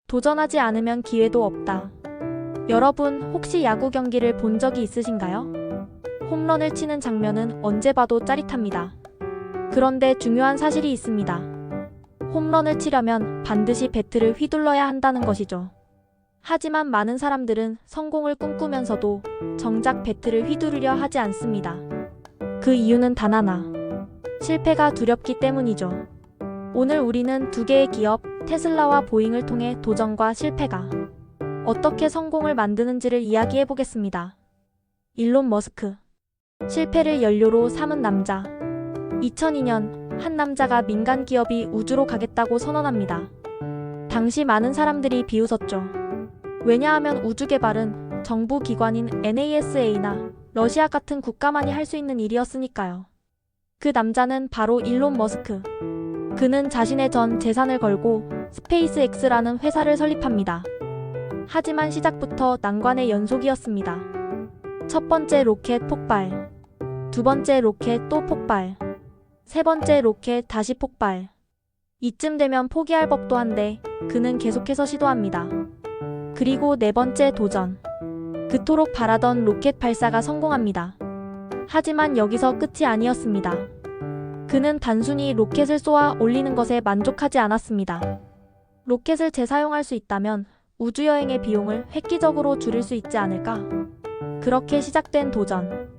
도전하지 않으면 기회도 없다. 여러분, 혹시 야구 경기를 본 적이 있으신가요? 홈런을 치는 장면은 언제 봐도 짜릿합니다. 그런데 중요한 사실이 있습니다. 홈런을 치려면 반드시 배트를 휘둘러야 한다는 것이죠. 하지만 많은 사람들은 성공을 꿈꾸면서도 정작 배트를 휘두르려 하지 않습니다. 그 이유는 단 하나. 실패가 두렵기 때문이죠. 오늘 우리는 두 개의 기업, 테슬라와 보잉을 통해 도전과 실패가 어떻게 성공을 만드는지를 이야기해 보겠습니다. 일론 머스크. 실패를 연료로 삼은 남자. 2002년 한 남자가 민간 기업이 우주로 가겠다고 선언합니다. 당시 많은 사람들이 비웃었죠. 왜냐하면 우주 개발은 정부 기관인 NASA나 러시아 같은 국가만이 할 수 있는 일이었으니까요. 그 남자는 바로 일론 머스크. 그는 자신의 전 재산을 걸고 스페이스X라는 회사를 설립합니다. 하지만 시작부터 난관의 연속이었습니다. 첫 번째 로켓 폭발, 두 번째 로켓 또 폭발, 세 번째 로켓 다시 폭발. 이쯤 되면 포기할 법도 한데 그는 계속해서 시도합니다. 그리고 네 번째 도전. 그토록 바라던 로켓 발사가 성공합니다. 하지만 여기서 끝이 아니었습니다. 그는 단순히 로켓을 쏘아 올리는 것에 만족하지 않았습니다. 로켓을 재사용할 수 있다면 우주여행의 비용을 획기적으로 줄일 수 있지 않을까? 그렇게 시작된 도전.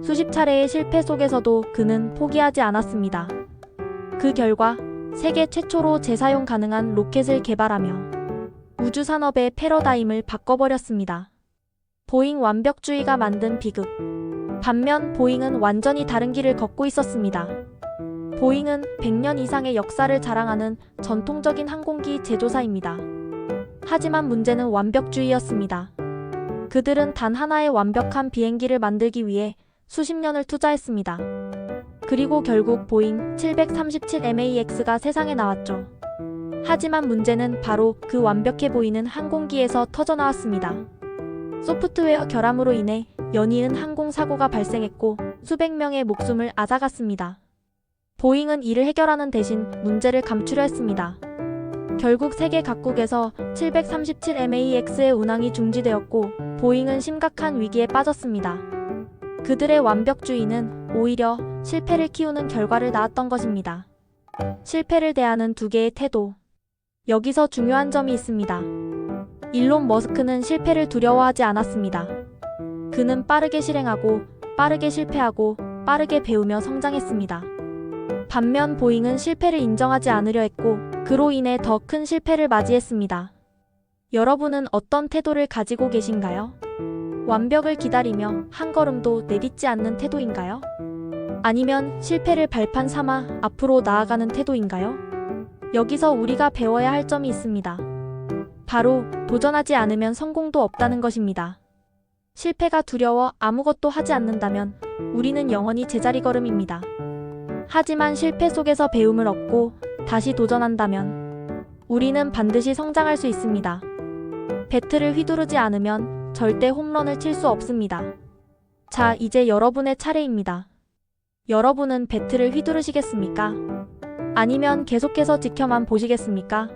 수십 차례의 실패 속에서도 그는 포기하지 않았습니다. 그 결과 세계 최초로 재사용 가능한 로켓을 개발하며 우주 산업의 패러다임을 바꿔버렸습니다. 보잉 완벽주의가 만든 비극. 반면 보잉은 완전히 다른 길을 걷고 있었습니다. 보잉은 100년 이상의 역사를 자랑하는 전통적인 항공기 제조사입니다. 하지만 문제는 완벽주의였습니다. 그들은 단 하나의 완벽한 비행기를 만들기 위해 수십 년을 투자했습니다. 그리고 결국 보잉 737MAX가 세상에 나왔죠. 하지만 문제는 바로 그 완벽해 보이는 항공기에서 터져나왔습니다. 소프트웨어 결함으로 인해 연이은 항공사고가 발생했고 수백 명의 목숨을 앗아갔습니다. 보잉은 이를 해결하는 대신 문제를 감추려 했습니다. 결국 세계 각국에서 737MAX의 운항이 중지되었고 보잉은 심각한 위기에 빠졌습니다. 그들의 완벽주의는 오히려 실패를 키우는 결과를 낳았던 것입니다. 실패를 대하는 두 개의 태도. 여기서 중요한 점이 있습니다. 일론 머스크는 실패를 두려워하지 않았습니다. 그는 빠르게 실행하고 빠르게 실패하고 빠르게 배우며 성장했습니다. 반면 보잉은 실패를 인정하지 않으려 했고 그로 인해 더 큰 실패를 맞이했습니다. 여러분은 어떤 태도를 가지고 계신가요? 완벽을 기다리며 한 걸음도 내딛지 않는 태도인가요? 아니면 실패를 발판 삼아 앞으로 나아가는 태도인가요? 여기서 우리가 배워야 할 점이 있습니다. 바로 도전하지 않으면 성공도 없다는 것입니다. 실패가 두려워 아무것도 하지 않는다면 우리는 영원히 제자리 걸음입니다. 하지만 실패 속에서 배움을 얻고 다시 도전한다면 우리는 반드시 성장할 수 있습니다. 배트를 휘두르지 않으면 절대 홈런을 칠 수 없습니다. 자, 이제 여러분의 차례입니다. 여러분은 배트를 휘두르시겠습니까? 아니면 계속해서 지켜만 보시겠습니까?